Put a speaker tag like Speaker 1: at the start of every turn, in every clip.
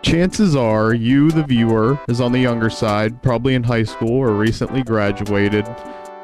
Speaker 1: Chances are you, the viewer, is on the younger side, probably in high school or recently graduated.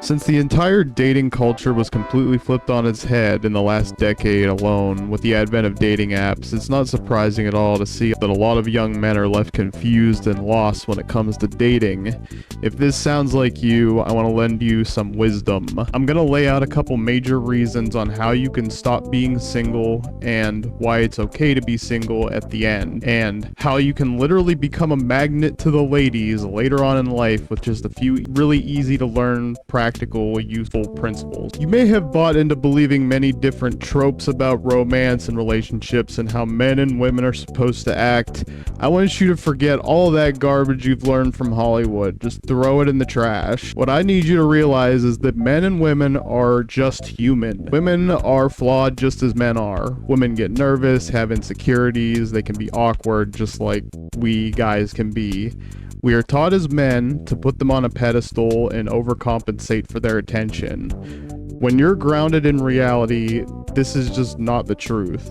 Speaker 1: Since the entire dating culture was completely flipped on its head in the last decade alone with the advent of dating apps, it's not surprising at all to see that a lot of young men are left confused and lost when it comes to dating. If this sounds like you, I want to lend you some wisdom. I'm going to lay out a couple major reasons on how you can stop being single and why it's okay to be single at the end, and how you can literally become a magnet to the ladies later on in life with just a few really easy to learn practical, useful principles. You may have bought into believing many different tropes about romance and relationships and how men and women are supposed to act. I want you to forget all that garbage you've learned from Hollywood. Just throw it in the trash. What I need you to realize is that men and women are just human. Women are flawed just as men are. Women get nervous, have insecurities, they can be awkward just like we guys can be. We are taught as men to put them on a pedestal and overcompensate for their attention. When you're grounded in reality, this is just not the truth.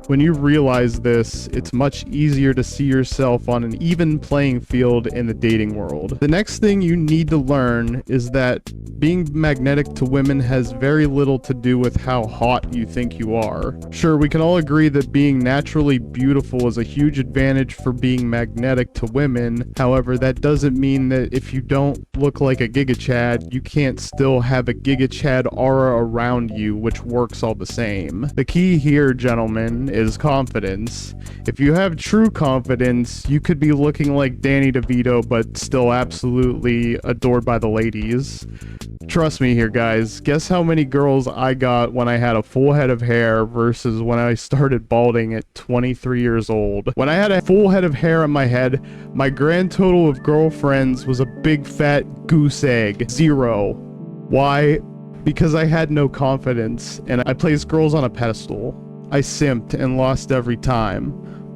Speaker 1: When you realize this, it's much easier to see yourself on an even playing field in the dating world. The next thing you need to learn is that being magnetic to women has very little to do with how hot you think you are. Sure, we can all agree that being naturally beautiful is a huge advantage for being magnetic to women. However, that doesn't mean that if you don't look like a Giga Chad, you can't still have a Giga Chad aura around you, which works all the same. The key here, gentlemen, is confidence. If you have true confidence, you could be looking like Danny DeVito, but still absolutely adored by the ladies. Trust me here, guys. Guess how many girls I got when I had a full head of hair versus when I started balding at 23 years old. When I had a full head of hair on my head, my grand total of girlfriends was a big fat goose egg. 0. Why? Because I had no confidence, and I placed girls on a pedestal. I simped and lost every time.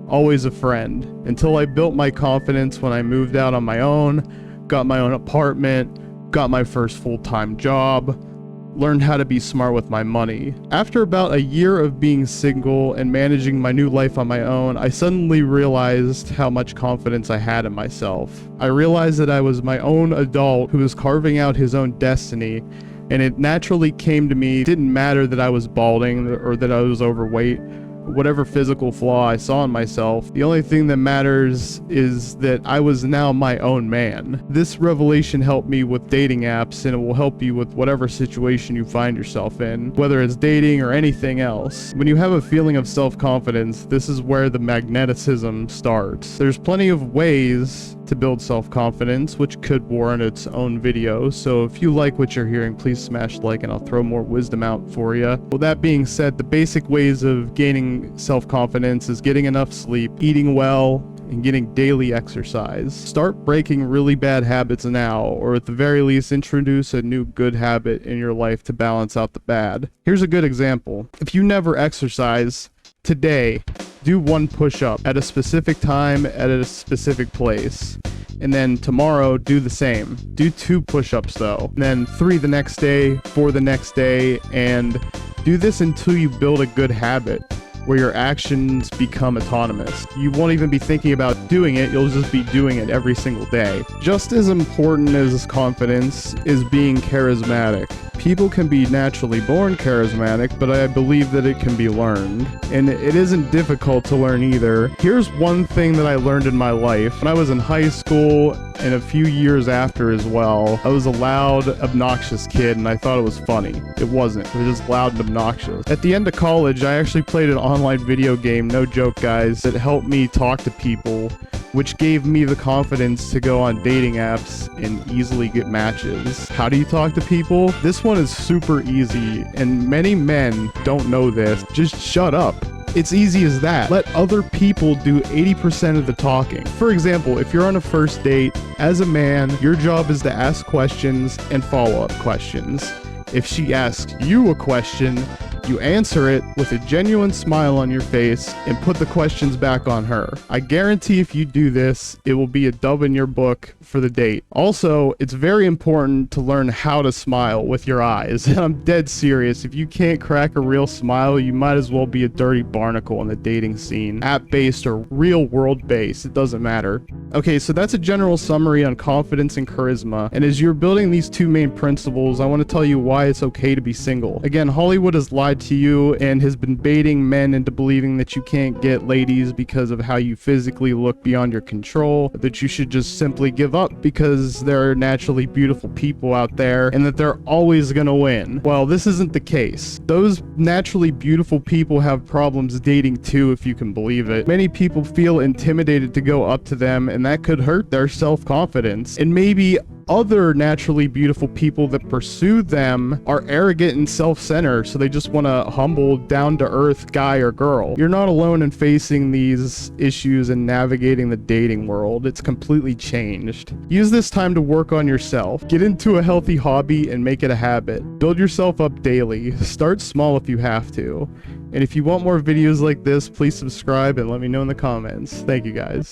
Speaker 1: Always a friend. Until I built my confidence when I moved out on my own, got my own apartment, got my first full-time job, learned how to be smart with my money. After about a year of being single and managing my new life on my own, I suddenly realized how much confidence I had in myself. I realized that I was my own adult who was carving out his own destiny, and it naturally came to me. It didn't matter that I was balding or that I was overweight, whatever physical flaw I saw in myself. The only thing that matters is that I was now my own man. This revelation helped me with dating apps, and it will help you with whatever situation you find yourself in, whether it's dating or anything else. When you have a feeling of self-confidence, this is where the magneticism starts. There's plenty of ways to build self-confidence, which could warrant its own video, so if you like what you're hearing, please smash like and I'll throw more wisdom out for you. With that being said, the basic ways of gaining self-confidence is getting enough sleep, eating well, and getting daily exercise. Start breaking really bad habits now, or at the very least introduce a new good habit in your life to balance out the bad. Here's a good example. If you never exercise, today, do 1 push-up at a specific time at a specific place. And then tomorrow, do the same. Do 2 push-ups though. And then 3 the next day, 4 the next day, and do this until you build a good habit where your actions become autonomous. You won't even be thinking about doing it, you'll just be doing it every single day. Just as important as confidence is being charismatic. People can be naturally born charismatic, but I believe that it can be learned. And it isn't difficult to learn either. Here's one thing that I learned in my life. When I was in high school and a few years after as well, I was a loud, obnoxious kid and I thought it was funny. It wasn't. It was just loud and obnoxious. At the end of college, I actually played an online video game, no joke guys, that helped me talk to people, which gave me the confidence to go on dating apps and easily get matches. How do you talk to people? This one is super easy, and many men don't know this. Just shut up. It's easy as that. Let other people do 80% of the talking. For example, if you're on a first date, as a man, your job is to ask questions and follow-up questions. If she asks you a question, You answer it with a genuine smile on your face and put the questions back on her. I guarantee if you do this, it will be a dub in your book for the date. Also, it's very important to learn how to smile with your eyes. And I'm dead serious. If you can't crack a real smile, you might as well be a dirty barnacle in the dating scene. App-based or real-world-based, it doesn't matter. Okay, so that's a general summary on confidence and charisma. And as you're building these two main principles, I want to tell you why it's okay to be single. Again, Hollywood has lied to you and has been baiting men into believing that you can't get ladies because of how you physically look beyond your control, that you should just simply give up because there are naturally beautiful people out there and that they're always gonna win. Well, this isn't the case. Those naturally beautiful people have problems dating too, if you can believe it. Many people feel intimidated to go up to them, and that could hurt their self-confidence. And maybe other naturally beautiful people that pursue them are arrogant and self-centered, so they just want a humble, down-to-earth guy or girl. You're not alone in facing these issues and navigating the dating world. It's completely changed. Use this time to work on yourself. Get into a healthy hobby and make it a habit. Build yourself up daily. Start small if you have to. And if you want more videos like this, please subscribe and let me know in the comments. Thank you guys.